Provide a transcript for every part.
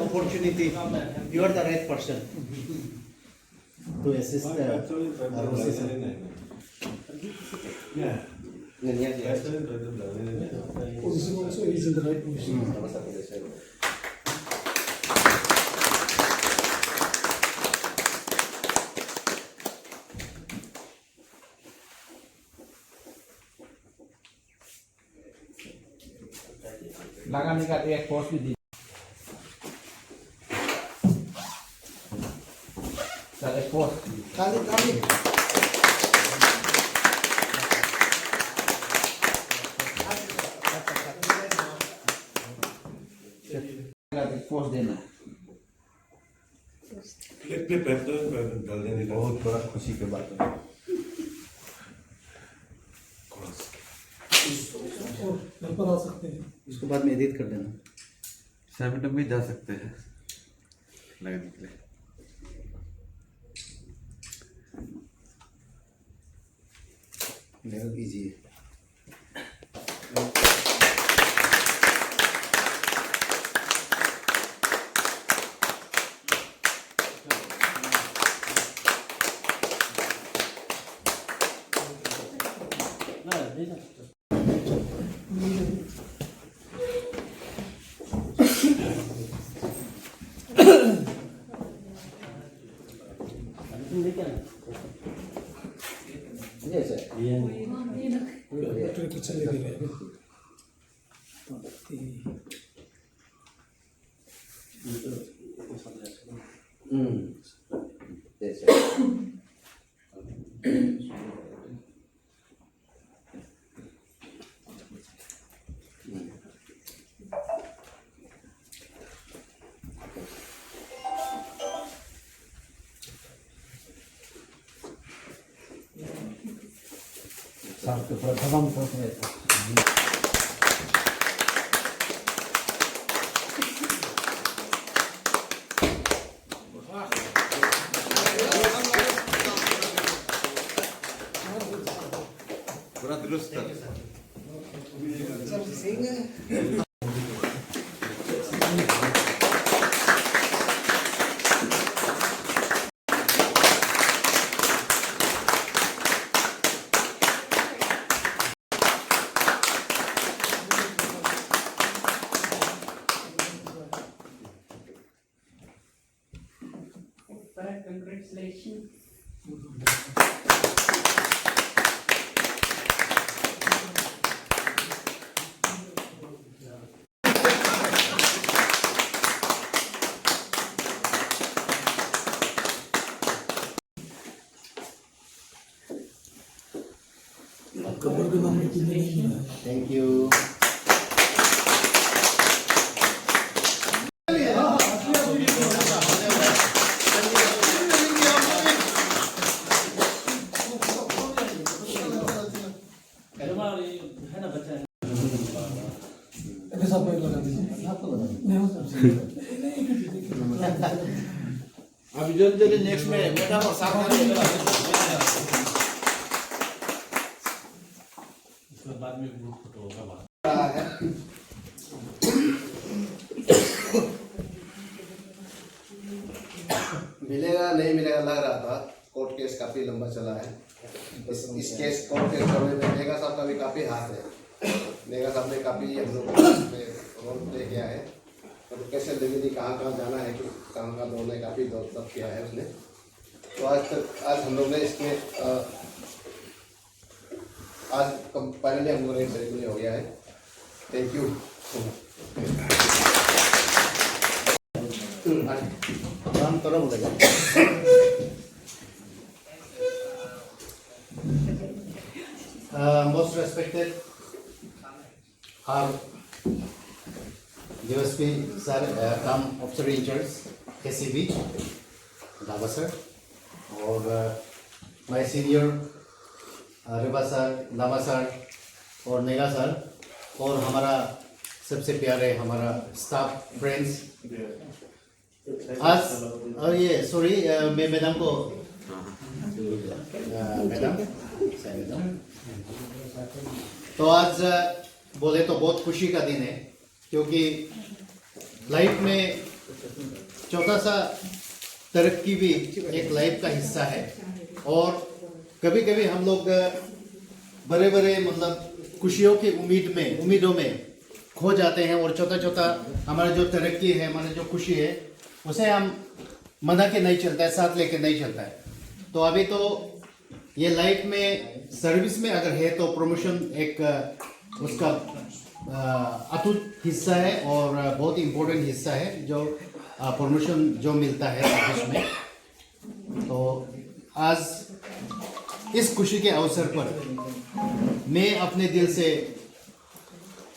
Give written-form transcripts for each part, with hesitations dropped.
Opportunity. You are the right person to assist Rosie sir. Position also is in the right position. लगाने का एक post भी दी sir एक post Kali. एक post देना clip पे डाल देने का बहुत बड़ा खुशी की बात है। और घर पर आ सकते हैं। उसके बाद में एडिट कर देना। 7 में जा सकते हैं लगाने के लिए। बहुत इजी है। पीछे ले गए साथ के प्रथम पोस्ट में था पूरा दुरुस्त Congratulations. Thank you. ऐसे सब पैर लगा दीजिए। नहीं हो सकता। अभी जल्दी नेक्स्ट में मैडम और साथ में इसके बाद में ग्रुप फोटो होगा मिलेगा नहीं मिलेगा लग रहा था। कोर्ट केस काफी लंबा चला है। इस केस कोर्ट केस करने में नेगा साहब का भी काफी हाथ है। नेगा साहब ने काफी हम लोग रोल प्ले किया है। तो कैसे लेगी कहाँ कहाँ जाना है कि कहाँ कहाँ दौड़ना है काफी दौड़ सब किया है उसने। तो आज हम लोग ने इसमें आज फाइनली हम लोग सेरेमनी हो गया है। थैंक यू काम करो बोलेगा। Most respected our DSP sir, come officer in charge KCB, Dava sir, और my senior Reba sir, Lama sir और नेगा सर और हमारा सबसे प्यारे हमारा स्टाफ फ्रेंड्स। आज और ये सॉरी मैं मैडम को मैडम तो आज बोले तो बहुत खुशी का दिन है, क्योंकि लाइफ में छोटा सा तरक्की भी एक लाइफ का हिस्सा है। और कभी कभी हम लोग बड़े बड़े मतलब खुशियों की उम्मीदों में खो जाते हैं, और छोटा छोटा हमारा जो तरक्की है, हमारा जो खुशी है, उसे हम मना के नहीं चलता है, साथ लेके नहीं चलता है। तो अभी तो ये लाइफ में सर्विस में अगर है तो प्रमोशन एक उसका अटूट हिस्सा है और बहुत इम्पोर्टेंट हिस्सा है, जो प्रमोशन जो मिलता है सर्विस में। तो आज इस खुशी के अवसर पर मैं अपने दिल से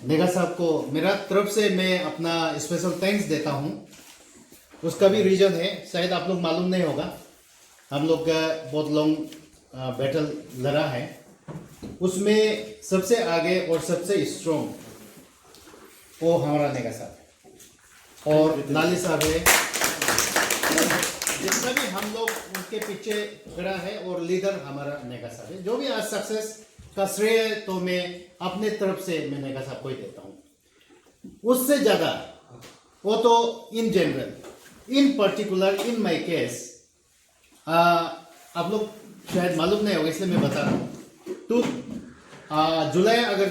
नेगा साहब को मेरा तरफ से मैं अपना स्पेशल थैंक्स देता हूँ। उसका भी रीज़न है, शायद आप लोग मालूम नहीं होगा, हम लोग का बहुत लॉन्ग बैटल लड़ा है, उसमें सबसे आगे और सबसे स्ट्रॉन्ग वो हमारा नेगा साहब है और लाली साहब है। जितना भी हम लोग उनके पीछे खड़ा है और लीडर हमारा नेगा साहब है। जो भी आज सक्सेस का श्रेय तो मैं अपने तरफ से मैं नेगा साहब को ही देता हूँ। उससे ज़्यादा वो तो in general, in particular, in my case, आप लोग शायद मालूम नहीं होगा इसलिए मैं बता रहा हूँ। तो जुलाई अगर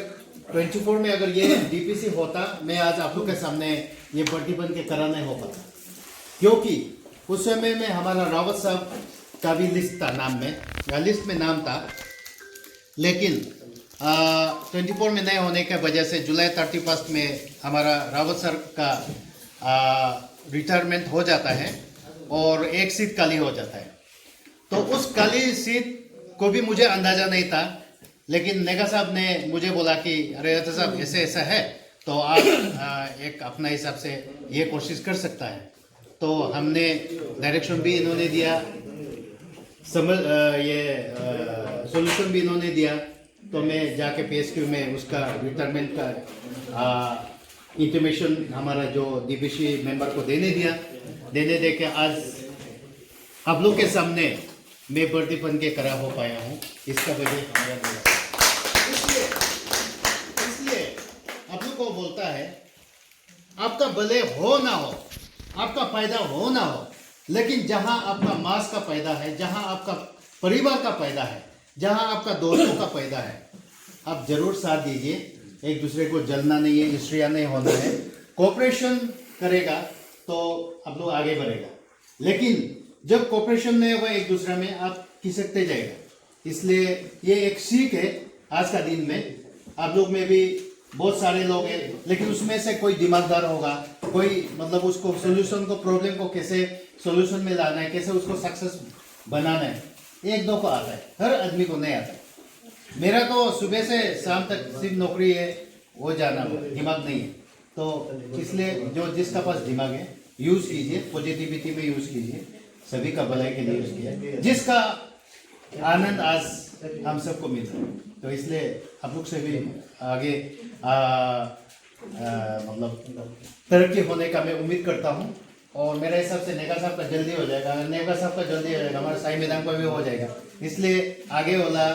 24 में अगर ये डीपीसी होता, मैं आज आप लोग के सामने ये बर्थडे बन के करा नहीं हो पाता, क्योंकि उस समय में हमारा रावत साहब का भी लिस्ट था, नाम में या लिस्ट में नाम था, लेकिन 24 में नहीं होने की वजह से जुलाई 31 में हमारा रावत सर का रिटायरमेंट हो जाता है और एक सीट खाली हो जाता है। तो उस खाली सीट को भी मुझे अंदाज़ा नहीं था, लेकिन नेगा साहब ने मुझे बोला कि अरे अच्छा साहब ऐसे ऐसा है तो आप एक अपना हिसाब से ये कोशिश कर सकता है। तो हमने डायरेक्शन भी इन्होंने दिया, सोल्यूशन भी इन्होंने दिया। तो मैं जाके PSQ में उसका रिटायरमेंट का इंटीमेशन हमारा जो DPC मेंबर को देने दे के आज आप लोग के सामने मैं बर्थडे बन के करा हो पाया हूँ। इसका वजह हमारा नेगा। इसलिए आप लोग को बोलता है, आपका भले हो ना हो, आपका फायदा हो ना हो, लेकिन जहाँ आपका मास का फायदा है, जहाँ आपका परिवार का फायदा है, जहाँ आपका दोस्तों का फायदा है, आप जरूर साथ दीजिए। एक दूसरे को जलना नहीं है, ईर्ष्या नहीं होना है। कोऑपरेशन करेगा तो आप लोग आगे बढ़ेगा, लेकिन जब कोऑपरेशन नहीं होगा एक दूसरे में, आप खिसकते जाएगा। इसलिए ये एक सीख है आज का दिन में। आप लोग में भी बहुत सारे लोग हैं, लेकिन उसमें से कोई दिमागदार होगा, कोई मतलब उसको सोल्यूशन को, प्रॉब्लम को कैसे सोल्यूशन में लाना है, कैसे उसको सक्सेस बनाना है, एक दो को आता है, हर आदमी को नहीं आता। मेरा तो सुबह से शाम तक सिर्फ नौकरी है, वो जाना, दिमाग नहीं है। तो इसलिए जो जिसका पास दिमाग है यूज़ कीजिए, पॉजिटिविटी में यूज़ कीजिए, सभी का भलाई के लिए यूज़ कीजिए, जिसका आनंद आज हम सबको मिल रहा है। तो इसलिए आप लोग से भी आगे मतलब तरक्की होने का मैं उम्मीद करता हूँ। और मेरे हिसाब से नेगा साहब का जल्दी हो जाएगा, नेगा साहब का जल्दी हो जाएगा, हमारा साई मैदान का भी हो जाएगा। इसलिए आगे वाला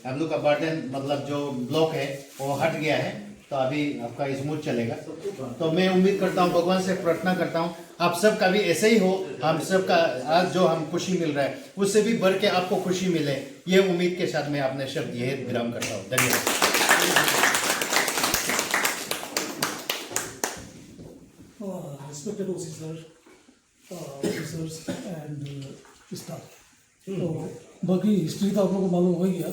हम लोग का बर्डन मतलब जो ब्लॉक है वो हट गया है, तो अभी आपका स्मूथ चलेगा। तो मैं उम्मीद करता हूँ, भगवान से प्रार्थना करता हूँ आप सब का भी ऐसे ही हो। हम सब का आज जो हम खुशी मिल रहा है उससे भी बढ़ के आपको खुशी मिले, ये उम्मीद के साथ मैं अपने शब्द ये विराम करता हूँ। धन्यवाद। Respected officers and staff. तो बाकी हिस्ट्री तो आप लोगों को मालूम हो गया,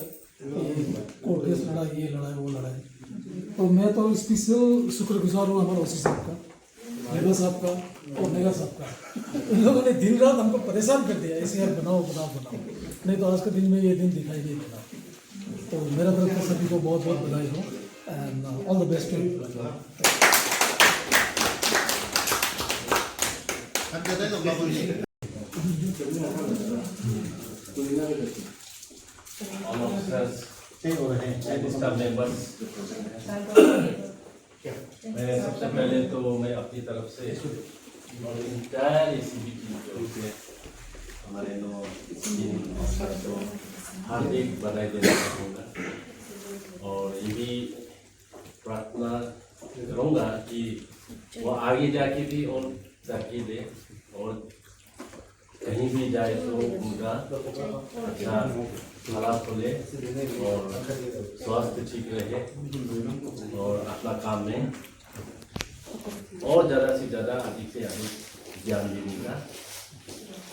कोर्ट केस लड़ा, ये लड़ा है, वो लड़ा है। तो मैं तो स्पेशल शुक्रगुजार हूँ हमारे OC साहब का, नेगा साहब का और नेगा साहब का। इन लोगों ने दिन रात हमको परेशान कर दिया, ऐसे यार बनाओ बनाओ बनाओ, नहीं तो आज के दिन में ये दिन दिखाई नहीं देता। तो मेरा तरफ से सभी को बहुत बहुत बधाई हो and all the best. all officers and staff members, मैं सबसे पहले तो मैं अपनी तरफ से और इंटायर ACB की तरफ से हमारे दो ऑफिसर्स को हार्दिक बधाई देना चाहूँगा। और ये भी प्रार्थना करूँगा कि वो आगे जाके भी और तरक्की दे और कहीं भी जाए तो उनका अच्छा हालात खुले और स्वास्थ्य ठीक रहे और अपना काम में और ज़्यादा से ज़्यादा अधिक से अधिक ज्ञान देने का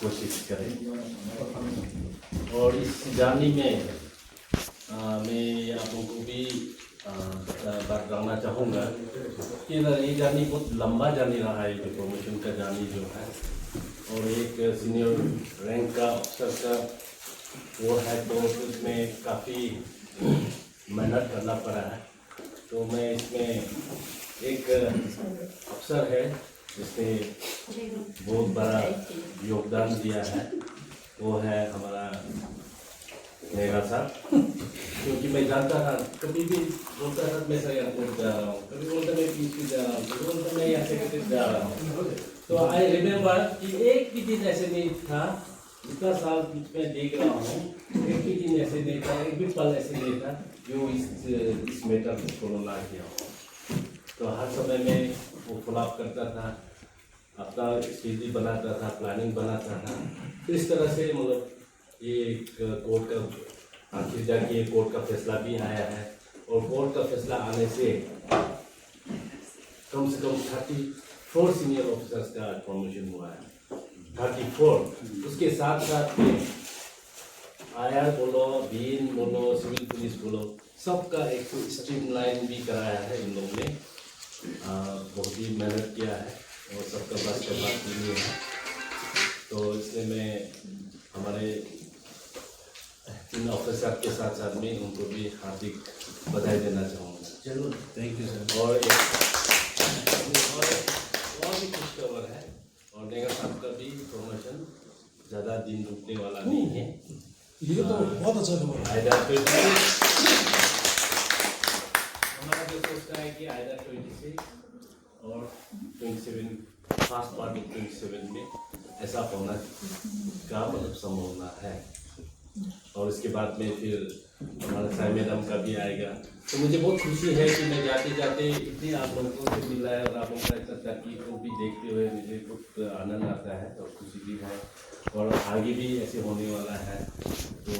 कोशिश करें। और इस जर्नी में मैं आप लोगों को भी बात करना चाहूँगा कि ये जर्नी बहुत लंबा जर्नी रहा है, जो प्रमोशन का जर्नी जो है, और एक सीनियर रैंक का अफसर का वो है तो उसमें काफ़ी मेहनत करना पड़ा है। तो मैं इसमें एक अफसर है जिसने बहुत बड़ा योगदान दिया है, वो है हमारा नेगा साहब। क्योंकि मैं जानता था, कभी भी बोलता था मैं सर एयरपोर्ट जा रहा हूँ, कभी बोलता मैं पीछे जा रहा हूँ, कभी बोलता मैं यहाँ से जा रहा हूँ। तो आई रिमेम्बर कि एक भी दिन ऐसे नहीं था, इतना साल बीच में देख रहा हूँ, एक भी दिन ऐसे नहीं था, एक भी पल ऐसे नहीं था जो इस मैटर को फॉलो ना किया हो। तो हर समय में वो फॉलोअप करता था, अपना स्ट्रेटजी बनाता था, प्लानिंग बनाता था। तो इस तरह से मतलब ये एक कोर्ट का आखिर जाके कोर्ट का फैसला भी आया है, और कोर्ट का फैसला आने से कम 34 सीनियर ऑफिसर्स का प्रमोशन हुआ है, 34। उसके साथ साथ में आईआर बोलो, बीन बोलो, सिविल पुलिस बोलो, सबका एक स्ट्रीमलाइन भी कराया है इन लोगों ने। बहुत ही मेहनत किया है और सबका बस का बात नहीं है। तो इसलिए मैं हमारे इन ऑफिसर के साथ साथ में उनको भी हार्दिक बधाई देना चाहूँगा। जरूर, थैंक यू सर। और भी खुशखबर है, और नेगा साहब का भी प्रमोशन ज़्यादा दिन रुकने वाला नहीं है। ये तो बहुत अच्छा खबर है। हमारा जो सोचता है कि आइडा 26 और 27 फास्ट पार्ट ऑफ 27 में ऐसा होना का मतलब संभावना है। और उसके बाद में फिर हमारा साई मैडम का भी आएगा। तो मुझे बहुत खुशी है कि मैं जाते जाते इतने आप लोगों से मिला है, और आप लोगों का इतना तरक्की को भी देखते हुए मुझे बहुत आनंद आता है और खुशी भी है, और आगे भी ऐसे होने वाला है। तो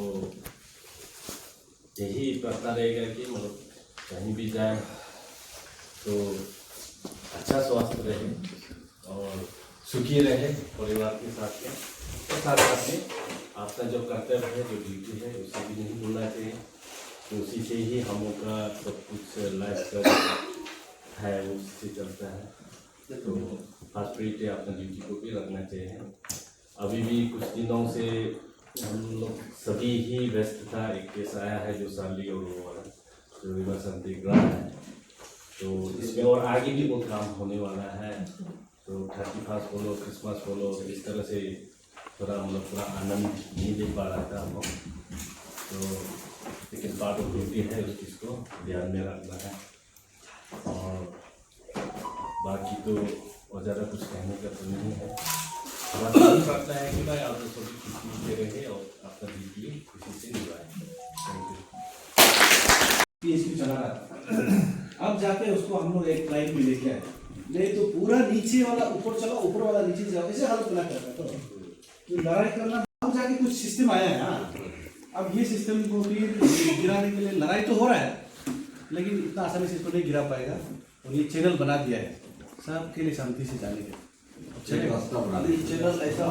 यही प्रार्थना रहेगा कि मतलब कहीं भी जाए तो अच्छा स्वास्थ्य रहे और सुखी रहे परिवार के साथ में। और साथ में आपका जो कर्तव्य है, जो ड्यूटी है, उसे भी नहीं भूलना चाहिए। तो उसी से ही हम लोग का सब कुछ लाइफ का है वो उससे चलता है। तो फर्स्ट प्रायोरिटी अपना ड्यूटी को भी रखना चाहिए। अभी भी कुछ दिनों से हम लोग सभी ही व्यस्त था। एक केस आया है जो साली और वो वाला जो रिवर देख रहा है, तो इसमें और आगे भी बहुत काम होने वाला है। तो 31 बोलो, क्रिसमस बोलो, इस तरह से थोड़ा मतलब पूरा आनंद नहीं दे पा रहा था हम लोग। तो लेकिन पार्ट ऑफ ड्यूटी है, उस चीज़ को ध्यान में रखना है। और बाकी तो और ज़्यादा कुछ कहने का तो नहीं है। हमारा यही प्रार्थना है कि भाई आप लोग सभी खुशी से रहे और आपका ड्यूटी खुशी से निभाए। Thank you. पीएचपी चला रहा था, अब जाके उसको हम लोग एक लाइन में लेके आए, नहीं तो पूरा नीचे वाला ऊपर चला, ऊपर वाला नीचे जाओ, ऐसे हालत बना कर रहा था। तो लड़ाई करना, अब जाके कुछ सिस्टम आया है। हाँ, अब ये सिस्टम को फिर गिराने के लिए लड़ाई तो हो रहा है, लेकिन इतना आसानी से इसको नहीं गिरा पाएगा। और ये चैनल बना दिया है सबके लिए शांति से जाने के। चैनल ऐसा